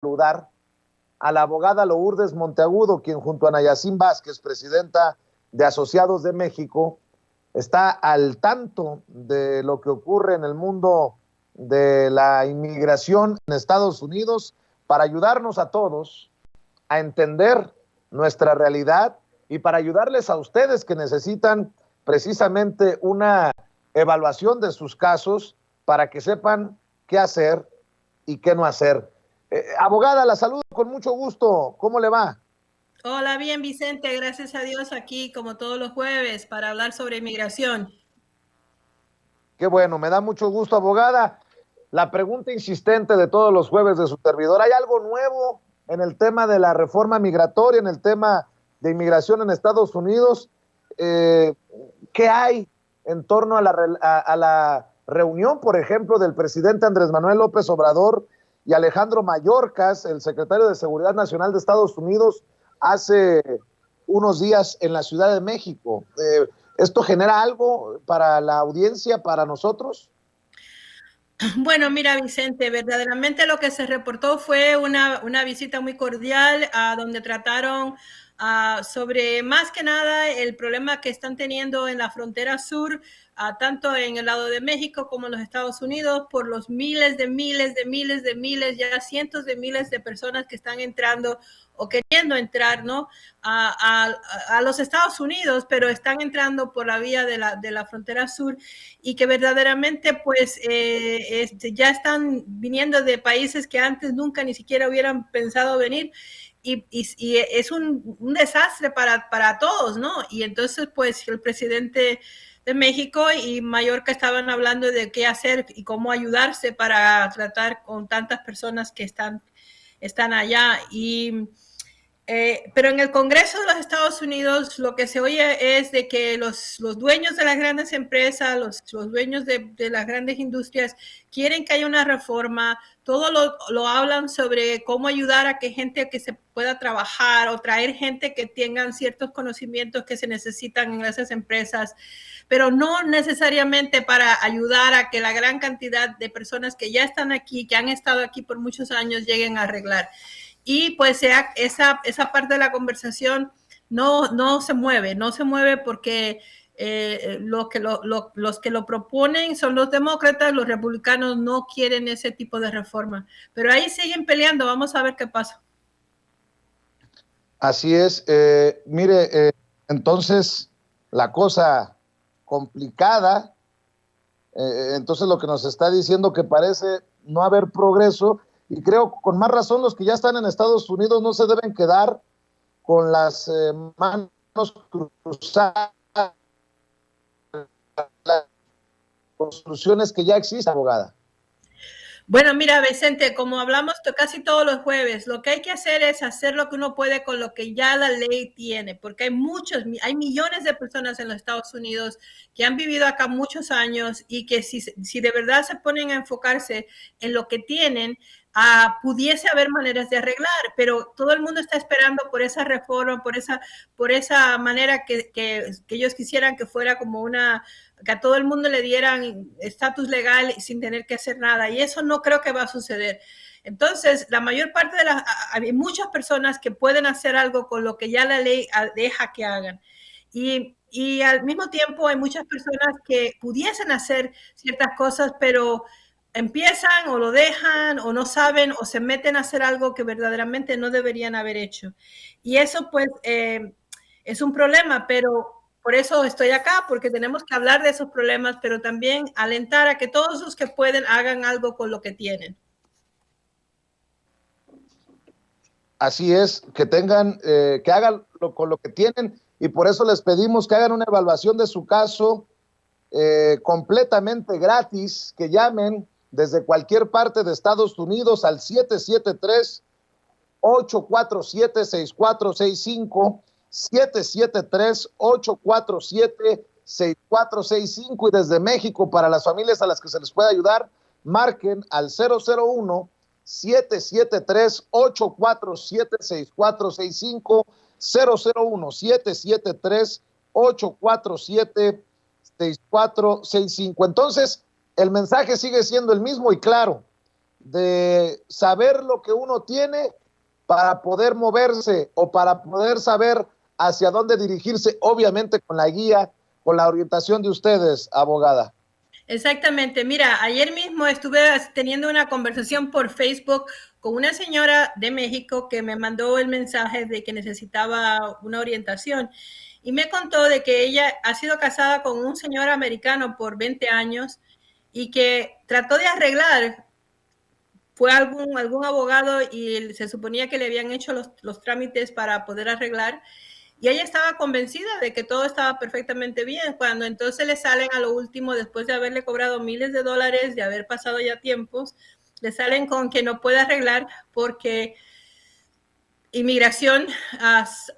saludar a la abogada Lourdes Monteagudo, quien junto a Nayacín Vázquez, presidenta de Asociados de México, está al tanto de lo que ocurre en el mundo de la inmigración en Estados Unidos para ayudarnos a todos a entender nuestra realidad y para ayudarles a ustedes que necesitan precisamente una evaluación de sus casos para que sepan qué hacer y qué no hacer. Abogada, la saludo con mucho gusto. ¿Cómo le va? Hola, bien Vicente, gracias a Dios aquí como todos los jueves para hablar sobre inmigración. Qué bueno, me da mucho gusto, abogada. La pregunta insistente de todos los jueves de su servidor, ¿hay algo nuevo en el tema de la reforma migratoria, en el tema de inmigración en Estados Unidos? ¿Qué hay en torno a la reunión, por ejemplo, del presidente Andrés Manuel López Obrador y Alejandro Mayorkas, el secretario de Seguridad Nacional de Estados Unidos, hace unos días en la Ciudad de México? ¿Esto genera algo para la audiencia, para nosotros? Bueno, mira Vicente, verdaderamente lo que se reportó fue una visita muy cordial donde trataron sobre más que nada el problema que están teniendo en la frontera sur, tanto en el lado de México como en los Estados Unidos, por los miles, ya cientos de miles de personas que están entrando o queriendo entrar, ¿no? A los Estados Unidos, pero están entrando por la vía de la frontera sur y que verdaderamente pues ya están viniendo de países que antes nunca ni siquiera hubieran pensado venir. Y es un desastre para todos, ¿no? Y entonces, pues, el presidente de México y Mallorca estaban hablando de qué hacer y cómo ayudarse para tratar con tantas personas que están allá. Pero en el Congreso de los Estados Unidos lo que se oye es de que los dueños de las grandes empresas, los dueños de las grandes industrias quieren que haya una reforma, todo lo hablan sobre cómo ayudar a que gente que se pueda trabajar o traer gente que tengan ciertos conocimientos que se necesitan en esas empresas, pero no necesariamente para ayudar a que la gran cantidad de personas que ya están aquí, que han estado aquí por muchos años, lleguen a arreglar. Y pues esa parte de la conversación no se mueve porque los que lo proponen son los demócratas, los republicanos no quieren ese tipo de reforma, pero ahí siguen peleando, vamos a ver qué pasa. Así es. Mire, entonces la cosa complicada, entonces lo que nos está diciendo que parece no haber progreso, y creo con más razón los que ya están en Estados Unidos no se deben quedar con las manos cruzadas, las soluciones que ya existen, abogada. Bueno, mira, Vicente, como hablamos casi todos los jueves, lo que hay que hacer es hacer lo que uno puede con lo que ya la ley tiene, porque hay millones de personas en los Estados Unidos que han vivido acá muchos años y que si de verdad se ponen a enfocarse en lo que tienen, pudiese haber maneras de arreglar, pero todo el mundo está esperando por esa reforma, por esa manera que ellos quisieran que fuera como que a todo el mundo le dieran estatus legal sin tener que hacer nada, y eso no creo que va a suceder. Entonces, la mayor parte hay muchas personas que pueden hacer algo con lo que ya la ley deja que hagan. Y al mismo tiempo hay muchas personas que pudiesen hacer ciertas cosas, pero empiezan o lo dejan o no saben o se meten a hacer algo que verdaderamente no deberían haber hecho. Y eso pues es un problema, pero por eso estoy acá, porque tenemos que hablar de esos problemas, pero también alentar a que todos los que pueden hagan algo con lo que tienen. Así es, que tengan, que hagan con lo que tienen, y por eso les pedimos que hagan una evaluación de su caso completamente gratis, que llamen desde cualquier parte de Estados Unidos al 773-847-6465, 773-847-6465, y desde México, para las familias a las que se les pueda ayudar, marquen al 001 773-847-6465, 001-773-847-6465. Entonces, el mensaje sigue siendo el mismo y claro: de saber lo que uno tiene para poder moverse o para poder saber hacia dónde dirigirse, obviamente con la guía, con la orientación de ustedes, abogada. Exactamente. Mira, ayer mismo estuve teniendo una conversación por Facebook con una señora de México que me mandó el mensaje de que necesitaba una orientación y me contó de que ella ha sido casada con un señor americano por 20 años y que trató de arreglar, fue algún abogado y se suponía que le habían hecho los trámites para poder arreglar. Y ella estaba convencida de que todo estaba perfectamente bien, cuando entonces le salen a lo último, después de haberle cobrado miles de dólares, de haber pasado ya tiempos, le salen con que no puede arreglar porque inmigración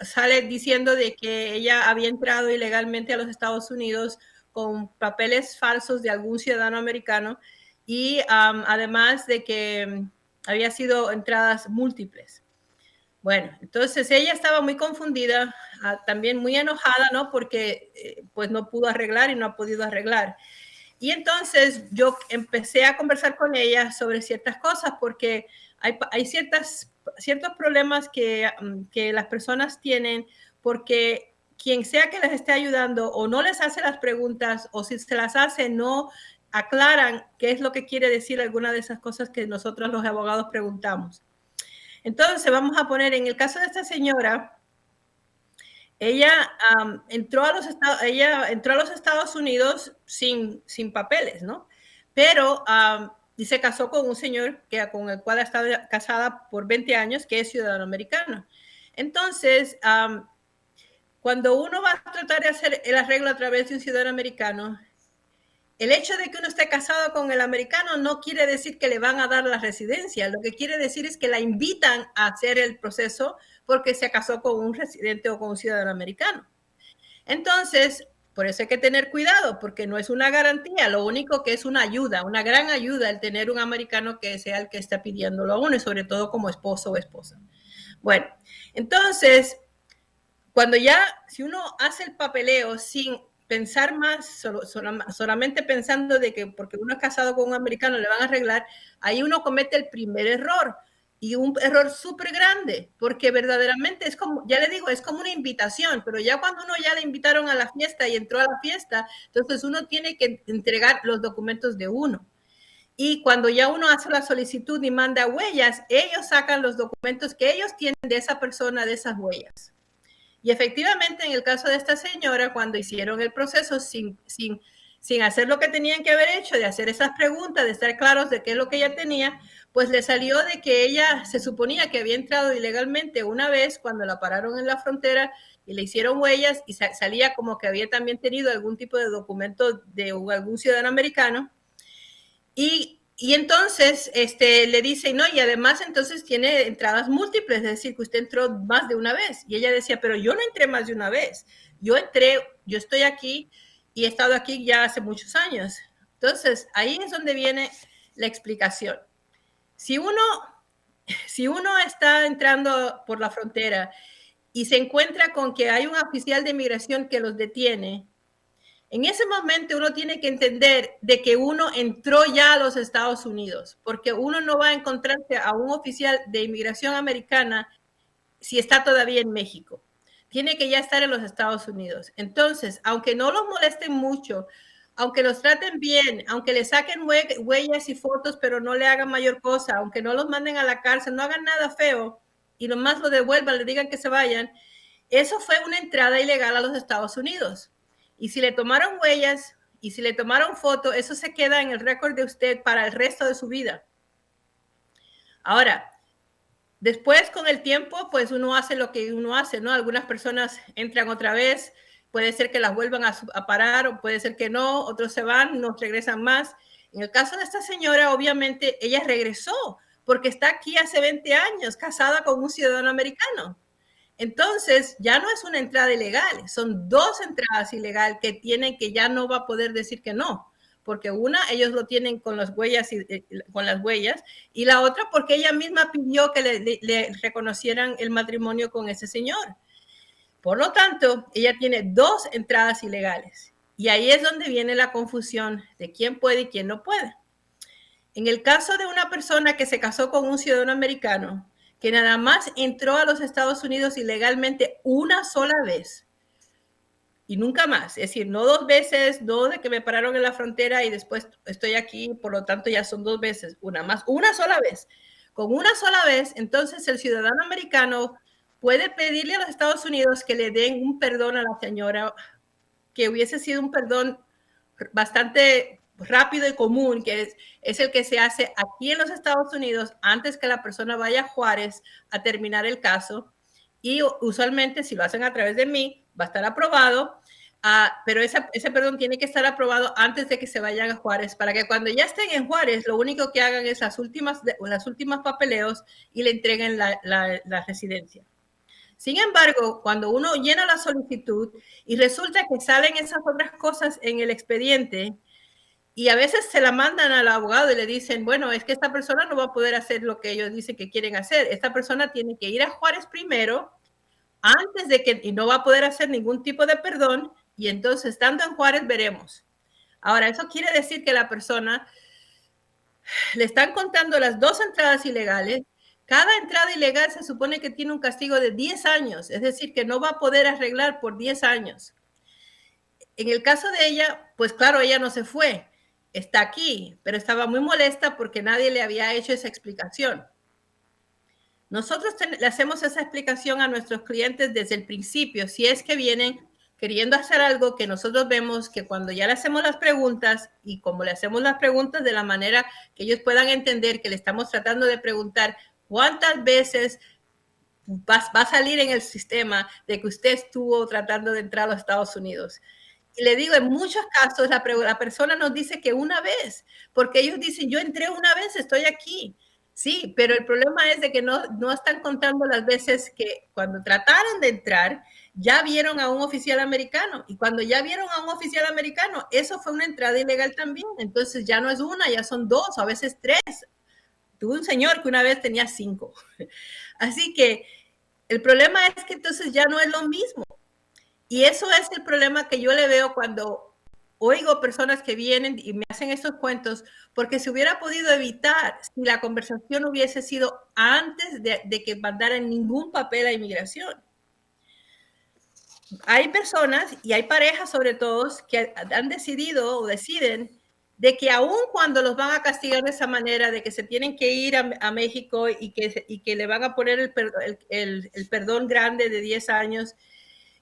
sale diciendo de que ella había entrado ilegalmente a los Estados Unidos con papeles falsos de algún ciudadano americano y además de que había sido entradas múltiples. Bueno, entonces ella estaba muy confundida, también muy enojada, ¿no? Porque pues no pudo arreglar y no ha podido arreglar. Y entonces yo empecé a conversar con ella sobre ciertas cosas porque hay ciertos problemas que las personas tienen porque quien sea que les esté ayudando o no les hace las preguntas o si se las hace no aclaran qué es lo que quiere decir alguna de esas cosas que nosotros los abogados preguntamos. Entonces, vamos a poner, en el caso de esta señora, ella entró a los Estados Unidos sin papeles, ¿no? Pero y se casó con un señor con el cual ha estado casada por 20 años, que es ciudadano americano. Entonces, cuando uno va a tratar de hacer el arreglo a través de un ciudadano americano, el hecho de que uno esté casado con el americano no quiere decir que le van a dar la residencia. Lo que quiere decir es que la invitan a hacer el proceso porque se casó con un residente o con un ciudadano americano. Entonces, por eso hay que tener cuidado, porque no es una garantía, lo único que es una ayuda, una gran ayuda el tener un americano que sea el que está pidiéndolo a uno, y sobre todo como esposo o esposa. Bueno, entonces, si uno hace el papeleo sin pensar más, solamente pensando de que porque uno es casado con un americano le van a arreglar, ahí uno comete el primer error y un error súper grande, porque verdaderamente es como, ya le digo, es como una invitación, pero ya cuando uno ya le invitaron a la fiesta y entró a la fiesta, entonces uno tiene que entregar los documentos de uno. Y cuando ya uno hace la solicitud y manda huellas, ellos sacan los documentos que ellos tienen de esa persona, de esas huellas. Y efectivamente, en el caso de esta señora, cuando hicieron el proceso sin hacer lo que tenían que haber hecho, de hacer esas preguntas, de estar claros de qué es lo que ella tenía, pues le salió de que ella se suponía que había entrado ilegalmente una vez cuando la pararon en la frontera y le hicieron huellas y salía como que había también tenido algún tipo de documento de algún ciudadano americano. Y entonces le dice, no, y además entonces tiene entradas múltiples, es decir, que usted entró más de una vez. Y ella decía, pero yo no entré más de una vez. Yo estoy aquí y he estado aquí ya hace muchos años. Entonces, ahí es donde viene la explicación. Si uno está entrando por la frontera y se encuentra con que hay un oficial de inmigración que los detiene, en ese momento uno tiene que entender de que uno entró ya a los Estados Unidos, porque uno no va a encontrarse a un oficial de inmigración americana si está todavía en México. Tiene que ya estar en los Estados Unidos. Entonces, aunque no los molesten mucho, aunque los traten bien, aunque le saquen huellas y fotos, pero no le hagan mayor cosa, aunque no los manden a la cárcel, no hagan nada feo y nomás lo devuelvan, le digan que se vayan, eso fue una entrada ilegal a los Estados Unidos. Y si le tomaron huellas y si le tomaron foto, eso se queda en el récord de usted para el resto de su vida. Ahora, después con el tiempo, pues uno hace lo que uno hace, ¿no? Algunas personas entran otra vez, puede ser que las vuelvan a parar o puede ser que no, otros se van, no regresan más. En el caso de esta señora, obviamente, ella regresó porque está aquí hace 20 años, casada con un ciudadano americano. Entonces, ya no es una entrada ilegal, son dos entradas ilegales que ya no va a poder decir que no, porque una, ellos lo tienen con las huellas, y la otra porque ella misma pidió que le reconocieran el matrimonio con ese señor. Por lo tanto, ella tiene dos entradas ilegales. Y ahí es donde viene la confusión de quién puede y quién no puede. En el caso de una persona que se casó con un ciudadano americano, que nada más entró a los Estados Unidos ilegalmente una sola vez y nunca más, es decir, no 2 veces, no de que me pararon en la frontera y después estoy aquí, por lo tanto ya son 2 veces, una más, una sola vez. Con una sola vez, entonces el ciudadano americano puede pedirle a los Estados Unidos que le den un perdón a la señora, que hubiese sido un perdón bastante rápido y común, que es el que se hace aquí en los Estados Unidos antes que la persona vaya a Juárez a terminar el caso. Y usualmente, si lo hacen a través de mí, va a estar aprobado, pero ese perdón tiene que estar aprobado antes de que se vayan a Juárez, para que cuando ya estén en Juárez, lo único que hagan es las últimas papeleos y le entreguen la residencia. Sin embargo, cuando uno llena la solicitud y resulta que salen esas otras cosas en el expediente y a veces se la mandan al abogado y le dicen, bueno, es que esta persona no va a poder hacer lo que ellos dicen que quieren hacer. Esta persona tiene que ir a Juárez primero antes de que, y no va a poder hacer ningún tipo de perdón, y entonces estando en Juárez veremos. Ahora, eso quiere decir que la persona le están contando las 2 entradas ilegales. Cada entrada ilegal se supone que tiene un castigo de 10 años, es decir, que no va a poder arreglar por 10 años. En el caso de ella, pues claro, ella no se fue, está aquí, pero estaba muy molesta porque nadie le había hecho esa explicación. Nosotros le hacemos esa explicación a nuestros clientes desde el principio, si es que vienen queriendo hacer algo que nosotros vemos que cuando ya le hacemos las preguntas y como le hacemos las preguntas de la manera que ellos puedan entender que le estamos tratando de preguntar cuántas veces va a salir en el sistema de que usted estuvo tratando de entrar a los Estados Unidos. Y le digo, en muchos casos la persona nos dice que una vez, porque ellos dicen, yo entré una vez, estoy aquí. Sí, pero el problema es de que no están contando las veces que cuando trataron de entrar, ya vieron a un oficial americano. Y cuando ya vieron a un oficial americano, eso fue una entrada ilegal también. Entonces ya no es una, ya son 2, a veces 3. Tuve un señor que una vez tenía 5. Así que el problema es que entonces ya no es lo mismo. Y eso es el problema que yo le veo cuando oigo personas que vienen y me hacen estos cuentos, porque se hubiera podido evitar si la conversación hubiese sido antes de que mandaran ningún papel a inmigración. Hay personas y hay parejas sobre todo que han decidido o deciden de que aun cuando los van a castigar de esa manera, de que se tienen que ir a México y que le van a poner el perdón grande de 10 años,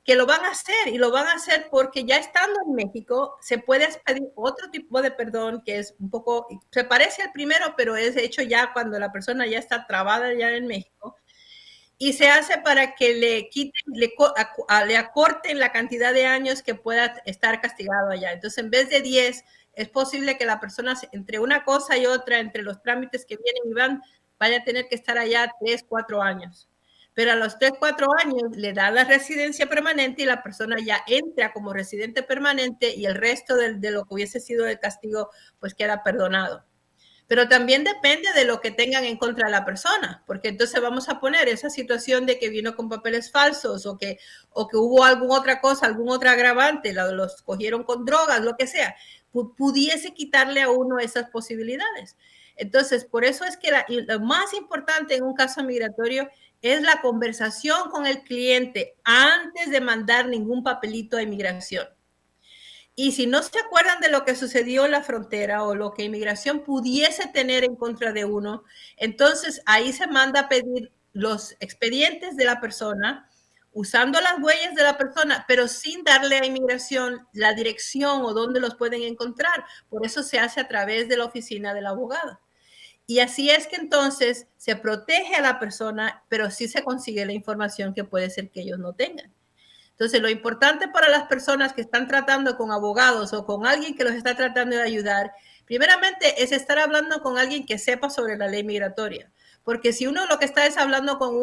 que lo van a hacer y lo van a hacer porque ya estando en México se puede pedir otro tipo de perdón que es un poco, se parece al primero, pero es hecho ya cuando la persona ya está trabada ya en México y se hace para que le quiten, le acorten la cantidad de años que pueda estar castigado allá. Entonces, en vez de 10, es posible que la persona, entre una cosa y otra, entre los trámites que vienen y van, vaya a tener que estar allá 3, 4 años. Pero a los 3, 4 años le da la residencia permanente y la persona ya entra como residente permanente y el resto de lo que hubiese sido el castigo, pues queda perdonado. Pero también depende de lo que tengan en contra de la persona, porque entonces vamos a poner esa situación de que vino con papeles falsos o que hubo alguna otra cosa, algún otro agravante, los cogieron con drogas, lo que sea, pudiese quitarle a uno esas posibilidades. Entonces, por eso es que lo más importante en un caso migratorio es la conversación con el cliente antes de mandar ningún papelito a inmigración. Y si no se acuerdan de lo que sucedió en la frontera o lo que inmigración pudiese tener en contra de uno, entonces ahí se manda a pedir los expedientes de la persona, usando las huellas de la persona, pero sin darle a inmigración la dirección o dónde los pueden encontrar. Por eso se hace a través de la oficina del abogado. Y así es que entonces se protege a la persona, pero sí se consigue la información que puede ser que ellos no tengan. Entonces, lo importante para las personas que están tratando con abogados o con alguien que los está tratando de ayudar, primeramente es estar hablando con alguien que sepa sobre la ley migratoria. Porque si uno lo que está es hablando con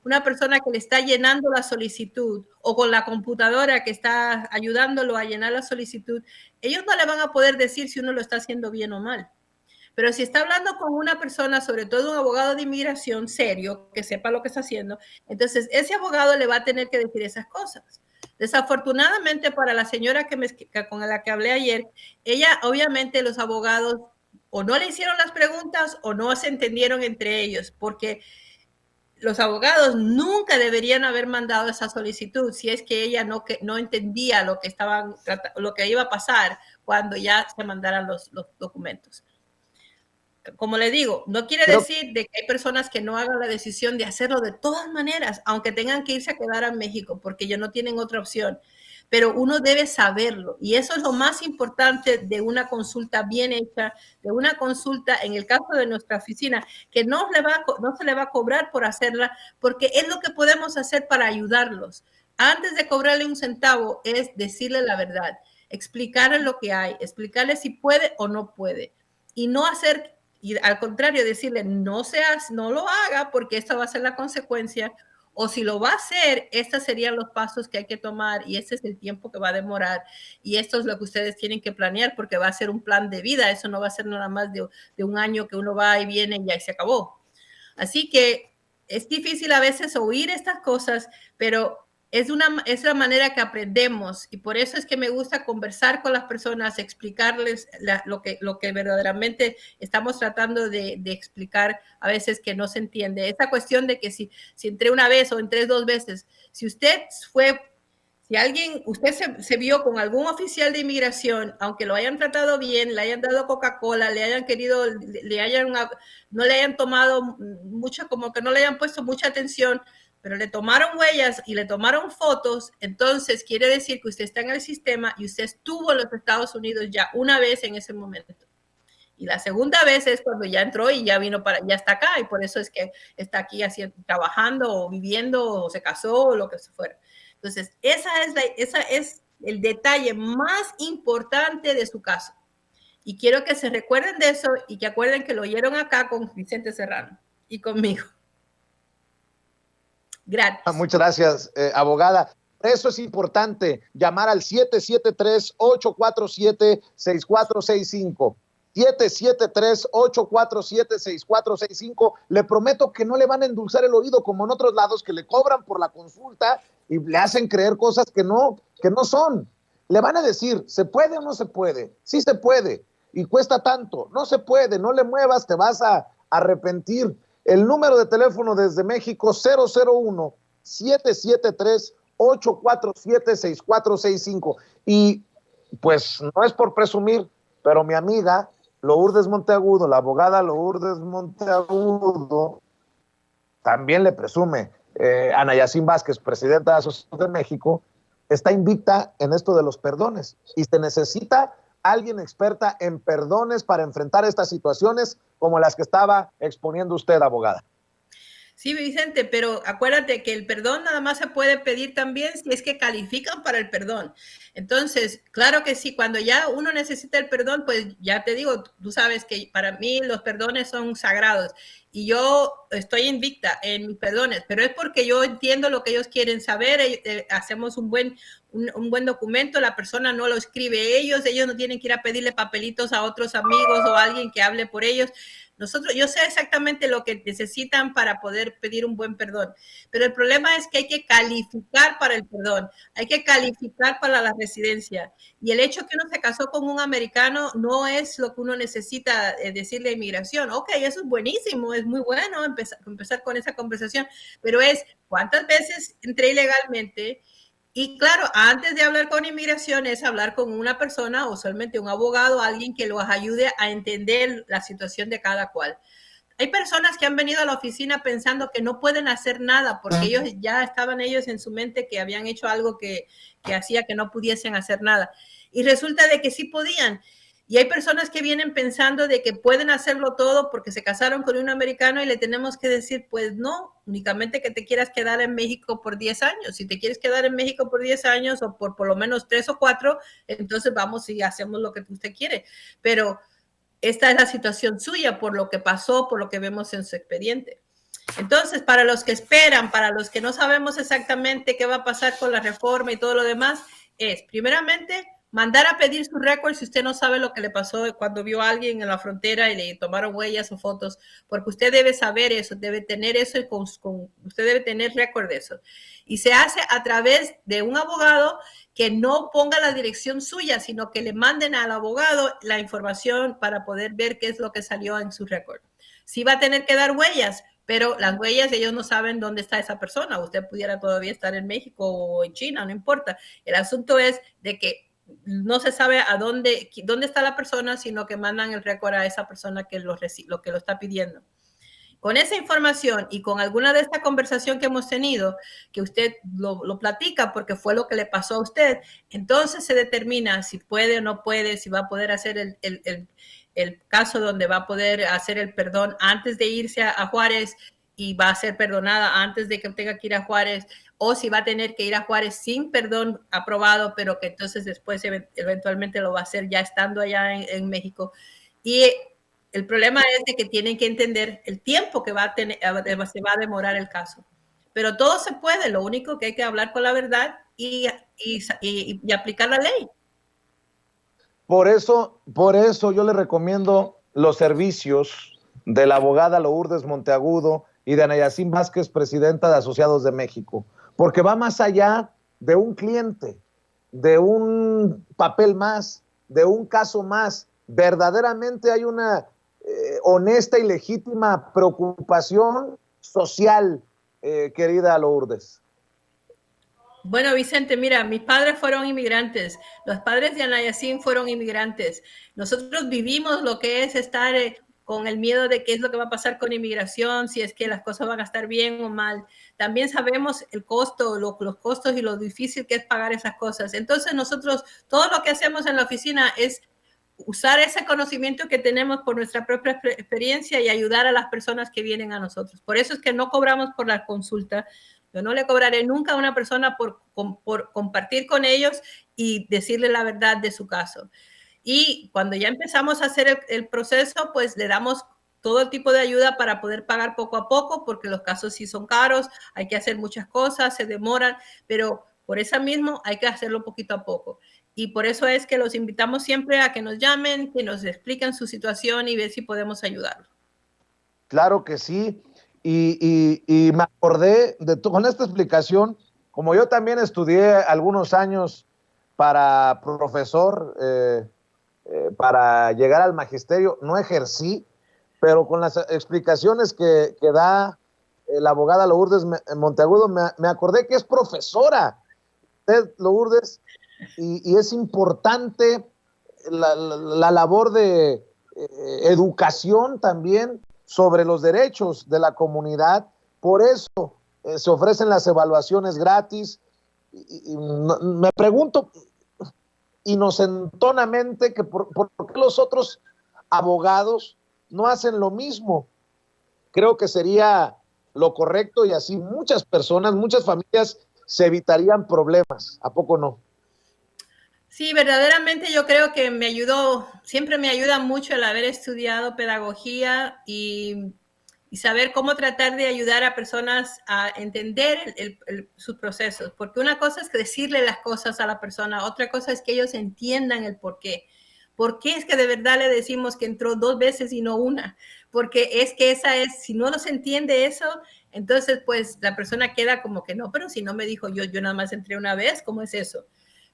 una persona que le está llenando la solicitud o con la computadora que está ayudándolo a llenar la solicitud, ellos no le van a poder decir si uno lo está haciendo bien o mal. Pero si está hablando con una persona, sobre todo un abogado de inmigración serio, que sepa lo que está haciendo, entonces ese abogado le va a tener que decir esas cosas. Desafortunadamente para la señora con la que hablé ayer, ella obviamente los abogados o no le hicieron las preguntas o no se entendieron entre ellos, porque los abogados nunca deberían haber mandado esa solicitud si es que ella no entendía lo que iba a pasar cuando ya se mandaran los documentos. Como le digo, no quiere decir de que hay personas que no hagan la decisión de hacerlo de todas maneras, aunque tengan que irse a quedar a México, porque ellos no tienen otra opción. Pero uno debe saberlo, y eso es lo más importante de una consulta bien hecha, de una consulta, en el caso de nuestra oficina, que no se le va a cobrar por hacerla, porque es lo que podemos hacer para ayudarlos. Antes de cobrarle un centavo, es decirle la verdad, explicarle lo que hay, explicarle si puede o no puede, y no hacer, y al contrario, decirle no lo haga porque esta va a ser la consecuencia, o si lo va a hacer, estos serían los pasos que hay que tomar y este es el tiempo que va a demorar y esto es lo que ustedes tienen que planear porque va a ser un plan de vida, eso no va a ser nada más de un año que uno va y viene y ya se acabó. Así que es difícil a veces oír estas cosas, pero es la manera que aprendemos y por eso es que me gusta conversar con las personas, explicarles lo que verdaderamente estamos tratando de explicar a veces que no se entiende. Esa cuestión de que si entré una vez o entré 2 veces, si usted se vio con algún oficial de inmigración, aunque lo hayan tratado bien, le hayan dado Coca-Cola, no le hayan tomado mucho, como que no le hayan puesto mucha atención, pero le tomaron huellas y le tomaron fotos, entonces quiere decir que usted está en el sistema y usted estuvo en los Estados Unidos ya una vez en ese momento. Y la segunda vez es cuando ya entró y ya ya está acá y por eso es que está aquí trabajando o viviendo o se casó o lo que fuera. Entonces, esa es el detalle más importante de su caso. Y quiero que se recuerden de eso y que acuerden que lo oyeron acá con Vicente Serrano y conmigo. Gracias. Muchas gracias, abogada. Eso es importante, llamar al 773-847-6465. 773-847-6465. Le prometo que no le van a endulzar el oído como en otros lados que le cobran por la consulta y le hacen creer cosas que no son. Le van a decir, ¿se puede o no se puede? Sí se puede y cuesta tanto. No se puede, no le muevas, te vas a arrepentir. El número de teléfono desde México, 001-773-847-6465. Y pues no es por presumir, pero mi amiga Lourdes Monteagudo, la abogada Lourdes Monteagudo, también le presume. Ana Yacine Vázquez, presidenta de la Asociación de México, está invicta en esto de los perdones y se necesita alguien experta en perdones para enfrentar estas situaciones como las que estaba exponiendo usted, abogada. Sí, Vicente, pero acuérdate que el perdón nada más se puede pedir también si es que califican para el perdón. Entonces, claro que sí, cuando ya uno necesita el perdón, pues ya te digo, tú sabes que para mí los perdones son sagrados y yo estoy invicta en mis perdones, pero es porque yo entiendo lo que ellos quieren saber, hacemos un buen documento, la persona no lo escribe ellos no tienen que ir a pedirle papelitos a otros amigos o a alguien que hable por ellos. Yo sé exactamente lo que necesitan para poder pedir un buen perdón, pero el problema es que hay que calificar para el perdón, hay que calificar para la residencia. Y el hecho que uno se casó con un americano no es lo que uno necesita decirle a inmigración. Ok, eso es buenísimo, es muy bueno empezar con esa conversación, pero es cuántas veces entré ilegalmente. Y claro, antes de hablar con inmigración es hablar con una persona, usualmente un abogado, alguien que los ayude a entender la situación de cada cual. Hay personas que han venido a la oficina pensando que no pueden hacer nada porque ellos en su mente que habían hecho algo que hacía que no pudiesen hacer nada. Y resulta de que sí podían. Y hay personas que vienen pensando de que pueden hacerlo todo porque se casaron con un americano y le tenemos que decir, pues no, únicamente que te quieras quedar en México por 10 años. Si te quieres quedar en México por 10 años o por lo menos 3 o 4, entonces vamos y hacemos lo que usted quiere. Pero esta es la situación suya por lo que pasó, por lo que vemos en su expediente. Entonces, para los que esperan, para los que no sabemos exactamente qué va a pasar con la reforma y todo lo demás, es primeramente mandar a pedir su récord si usted no sabe lo que le pasó cuando vio a alguien en la frontera y le tomaron huellas o fotos, porque usted debe saber eso, debe tener eso usted debe tener récord de eso. Y se hace a través de un abogado que no ponga la dirección suya, sino que le manden al abogado la información para poder ver qué es lo que salió en su récord. Sí va a tener que dar huellas, pero las huellas ellos no saben dónde está esa persona. Usted pudiera todavía estar en México o en China, no importa. El asunto es de que no se sabe a dónde está la persona, sino que mandan el récord a esa persona que lo está pidiendo. Con esa información y con alguna de esta conversación que hemos tenido, que usted lo platica porque fue lo que le pasó a usted, entonces se determina si puede o no puede, si va a poder hacer el caso donde va a poder hacer el perdón antes de irse a Juárez y va a ser perdonada antes de que tenga que ir a Juárez, o si va a tener que ir a Juárez sin perdón aprobado, pero que entonces después eventualmente lo va a hacer ya estando allá en México. Y el problema es de que tienen que entender el tiempo que se va a demorar el caso. Pero todo se puede, lo único que hay que hablar con la verdad y aplicar la ley. Por eso yo le recomiendo los servicios de la abogada Lourdes Monteagudo y de Ana Yacine Vázquez, presidenta de Asociados de México, porque va más allá de un cliente, de un papel más, de un caso más. Verdaderamente hay una honesta y legítima preocupación social, querida Lourdes. Bueno, Vicente, mira, mis padres fueron inmigrantes, los padres de Ana Yacine fueron inmigrantes. Nosotros vivimos lo que es estar con el miedo de qué es lo que va a pasar con inmigración, si es que las cosas van a estar bien o mal. También sabemos el costo, los costos y lo difícil que es pagar esas cosas. Entonces nosotros, todo lo que hacemos en la oficina es usar ese conocimiento que tenemos por nuestra propia experiencia y ayudar a las personas que vienen a nosotros. Por eso es que no cobramos por la consulta. Yo no le cobraré nunca a una persona por compartir con ellos y decirle la verdad de su caso. Y cuando ya empezamos a hacer el proceso, pues le damos todo el tipo de ayuda para poder pagar poco a poco, porque los casos sí son caros, hay que hacer muchas cosas, se demoran, pero por eso mismo hay que hacerlo poquito a poco. Y por eso es que los invitamos siempre a que nos llamen, que nos expliquen su situación y ver si podemos ayudarlos. Claro que sí. Y me acordé con esta explicación, como yo también estudié algunos años para profesor, para llegar al magisterio, no ejercí, pero con las explicaciones que da la abogada Lourdes Monteagudo, me acordé que es profesora, usted, Lourdes, y es importante la labor de educación también sobre los derechos de la comunidad. Por eso se ofrecen las evaluaciones gratis. Y me pregunto inocentonamente que por qué los otros abogados no hacen lo mismo. Creo que sería lo correcto y así muchas personas, muchas familias se evitarían problemas. ¿A poco no? Sí, verdaderamente yo creo que siempre me ayuda mucho el haber estudiado pedagogía y saber cómo tratar de ayudar a personas a entender sus procesos. Porque una cosa es decirle las cosas a la persona, otra cosa es que ellos entiendan el por qué. ¿Por qué es que de verdad le decimos que entró 2 veces y no una? Porque es que si no nos entiende eso, entonces pues la persona queda como que no, pero si no me dijo yo nada más entré una vez, ¿cómo es eso?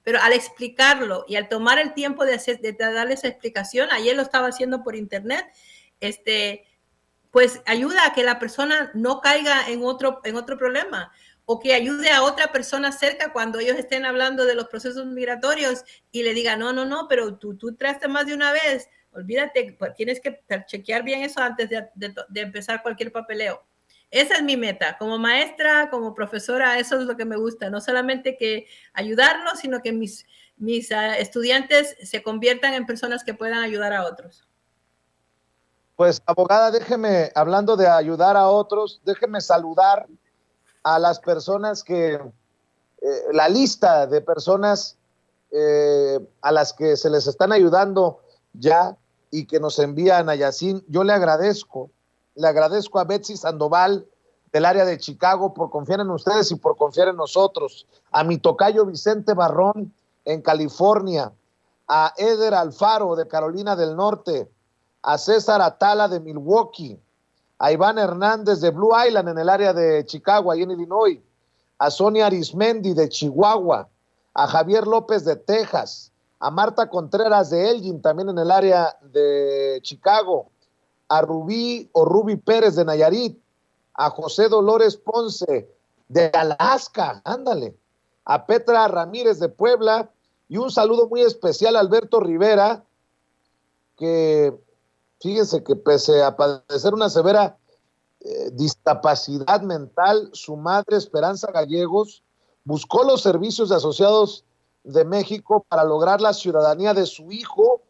Pero al explicarlo y al tomar el tiempo de darle esa explicación, ayer lo estaba haciendo por internet, pues ayuda a que la persona no caiga en otro problema o que ayude a otra persona cerca cuando ellos estén hablando de los procesos migratorios y le diga, no, pero tú entraste más de una vez, olvídate, tienes que chequear bien eso antes de empezar cualquier papeleo. Esa es mi meta, como maestra, como profesora, eso es lo que me gusta, no solamente que ayudarlos, sino que mis estudiantes se conviertan en personas que puedan ayudar a otros. Pues, abogada, déjeme, hablando de ayudar a otros, déjeme saludar a las personas la lista de personas a las que se les están ayudando ya y que nos envían a Yacine. Yo le agradezco a Betsy Sandoval del área de Chicago por confiar en ustedes y por confiar en nosotros, a mi tocayo Vicente Barrón en California, a Eder Alfaro de Carolina del Norte, a César Atala de Milwaukee, a Iván Hernández de Blue Island en el área de Chicago, ahí en Illinois, a Sonia Arismendi de Chihuahua, a Javier López de Texas, a Marta Contreras de Elgin, también en el área de Chicago, a Rubí Pérez de Nayarit, a José Dolores Ponce de Alaska, ándale, a Petra Ramírez de Puebla, y un saludo muy especial a Alberto Rivera, que fíjense que pese a padecer una severa discapacidad mental, su madre Esperanza Gallegos buscó los servicios de Asociados de México para lograr la ciudadanía de su hijo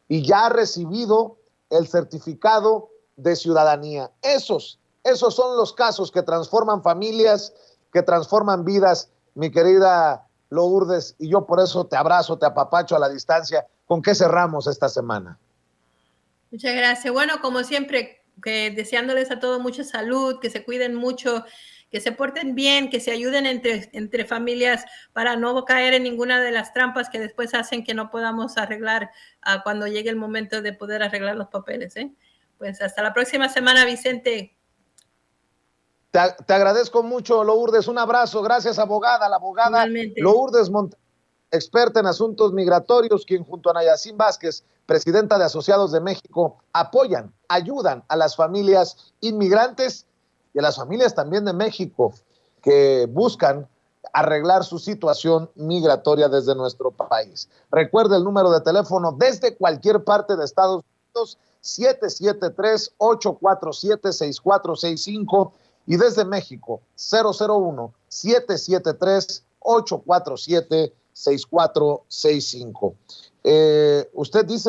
y ya ha recibido el certificado de ciudadanía. Esos son los casos que transforman familias, que transforman vidas, mi querida Lourdes, y yo por eso te abrazo, te apapacho a la distancia. ¿Con qué cerramos esta semana? Muchas gracias. Bueno, como siempre, que deseándoles a todos mucha salud, que se cuiden mucho, que se porten bien, que se ayuden entre familias para no caer en ninguna de las trampas que después hacen que no podamos arreglar cuando llegue el momento de poder arreglar los papeles. Pues hasta la próxima semana, Vicente. Te agradezco mucho, Lourdes. Un abrazo. Gracias, abogada. La abogada Igualmente. Lourdes Monteagudo, experta en asuntos migratorios, quien junto a Nayacín Vázquez, presidenta de Asociados de México, ayudan a las familias inmigrantes y a las familias también de México que buscan arreglar su situación migratoria desde nuestro país. Recuerde el número de teléfono desde cualquier parte de Estados Unidos, 773-847-6465, y desde México, 001-773-847-6465. Usted dice